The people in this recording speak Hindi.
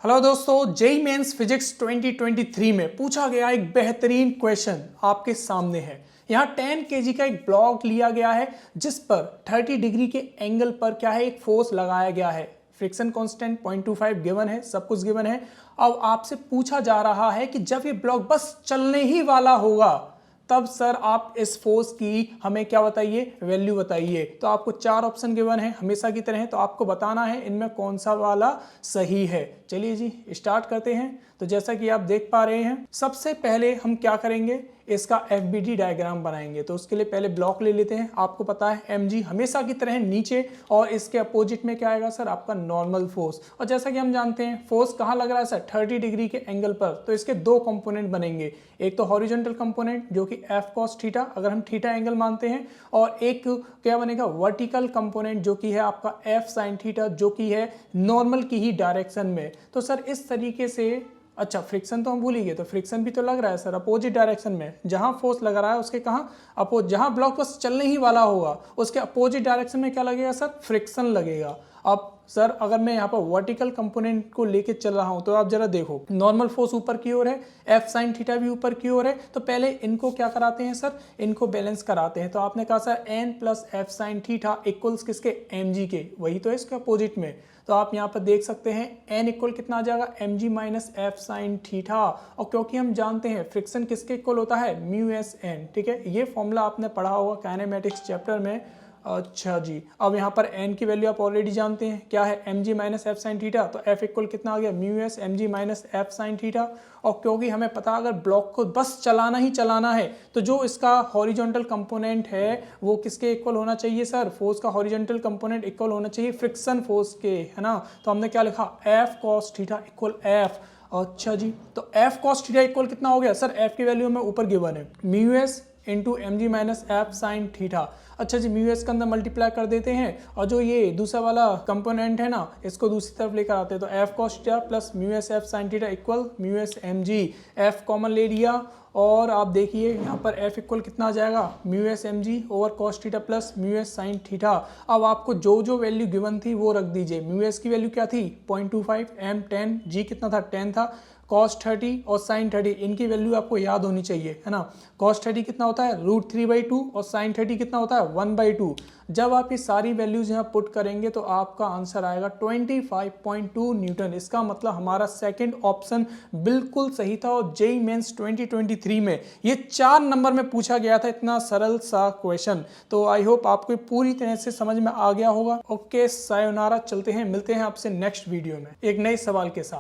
हेलो दोस्तों, जेईई मेंस फिजिक्स 2023 में पूछा गया एक बेहतरीन क्वेश्चन आपके सामने है। यहाँ 10 केजी का एक ब्लॉक लिया गया है जिस पर 30 डिग्री के एंगल पर क्या है, एक फोर्स लगाया गया है। फ्रिक्शन कांस्टेंट 0.25 गिवन है, सब कुछ गिवन है। अब आपसे पूछा जा रहा है कि जब ये ब्लॉक बस चलने ही वाला होगा तब सर आप इस फोर्स की हमें क्या बताइए, वैल्यू बताइए। तो आपको 4 ऑप्शन गिवन है हमेशा की तरह, तो आपको बताना है इनमें कौन सा वाला सही है। चलिए जी स्टार्ट करते हैं। तो जैसा कि आप देख पा रहे हैं, सबसे पहले हम क्या करेंगे, इसका FBD डायग्राम बनाएंगे। तो उसके लिए पहले ब्लॉक ले लेते हैं। आपको पता है mg हमेशा की तरह नीचे, और इसके अपोजिट में क्या आएगा सर, आपका नॉर्मल फोर्स। और जैसा कि हम जानते हैं फोर्स कहाँ लग रहा है सर, 30 डिग्री के एंगल पर। तो इसके दो कंपोनेंट बनेंगे, एक तो हॉरिजॉन्टल कंपोनेंट जो कि F cos थीटा, अगर हम थीटा एंगल मानते हैं, और एक क्या बनेगा वर्टिकल कंपोनेंट जो कि है आपका F sin थीटा, जो कि है नॉर्मल की ही डायरेक्शन में। तो सर इस तरीके से, अच्छा फ्रिक्शन तो हम भूल ही गए, तो फ्रिक्शन भी तो लग रहा है सर अपोजिट डायरेक्शन में। जहां फोर्स लग रहा है उसके कहाँ जहां ब्लॉक बस चलने ही वाला होगा उसके अपोजिट डायरेक्शन में क्या लगेगा सर, फ्रिक्शन लगेगा। अब सर अगर मैं यहाँ पर वर्टिकल कंपोनेंट को लेके चल रहा हूं तो आप जरा देखो, नॉर्मल फोर्स ऊपर की ओर है, F sin थीटा भी ऊपर की ओर है। तो पहले इनको क्या कराते हैं सर, इनको बैलेंस कराते हैं। तो आपने कहा sir n plus F sin theta equals किसके, mg के, वही तो है इसके अपोजिट में। तो आप यहाँ पर देख सकते हैं n इक्वल कितना आ जाएगा, mg minus F sine theta. और क्योंकि हम जानते हैं फ्रिक्शन किसके इक्वल होता है, म्यू एस एन, ठीक है। ये फॉर्मूला आपने पढ़ा होगा काइनेमेटिक्स चैप्टर में। अच्छा जी, अब यहाँ पर n की वैल्यू आप ऑलरेडी जानते हैं क्या है, mg minus F sine theta. तो f इक्वल कितना आ गया, mu S mg minus F sine theta. और क्योंकि हमें पता अगर ब्लॉक को बस चलाना ही चलाना है तो जो इसका हॉरिजॉन्टल कंपोनेंट है वो किसके इक्वल होना चाहिए सर, फोर्स का हॉरिजॉन्टल कंपोनेंट इक्वल होना चाहिए फ्रिक्शन फोर्स के, है ना। तो हमने क्या लिखा, F cos theta equal F। अच्छा जी, तो F cos थीटा इक्वल कितना हो गया सर, F की वैल्यू हमें ऊपर गिवन है, mu S into mg minus F sine theta. अच्छा जी, म्यू एस के अंदर मल्टीप्लाई कर देते हैं, और जो ये दूसरा वाला कंपोनेंट है ना इसको दूसरी तरफ लेकर आते हैं। तो F cos theta plus mu S F sine theta equal mu S mg, F common ले लिया, और आप देखिए यहाँ पर F इक्वल कितना आ जाएगा, mu S mg over cos theta plus mu S sine theta. अब आपको जो जो वैल्यू गिवन थी वो रख दीजिए। म्यू एस की वैल्यू क्या थी 0.25, m 10, g कितना था 10 था, cos 30 और sin 30 इनकी वैल्यू आपको याद होनी चाहिए, है ना। cos 30 कितना होता है √3/2 और sin 30 कितना होता है 1/2। जब आप ये सारी वैल्यूज यहाँ पुट करेंगे तो आपका आंसर आएगा 25.2 न्यूटन। इसका मतलब हमारा सेकंड ऑप्शन बिल्कुल सही था। और जेईई मेंस 2023 में ये 4 नंबर में पूछा गया था, इतना सरल सा क्वेश्चन। तो आई होप आपको पूरी तरह से समझ में आ गया होगा। ओके सायोनारा, चलते हैं, मिलते हैं आपसे नेक्स्ट वीडियो में एक नए सवाल के साथ।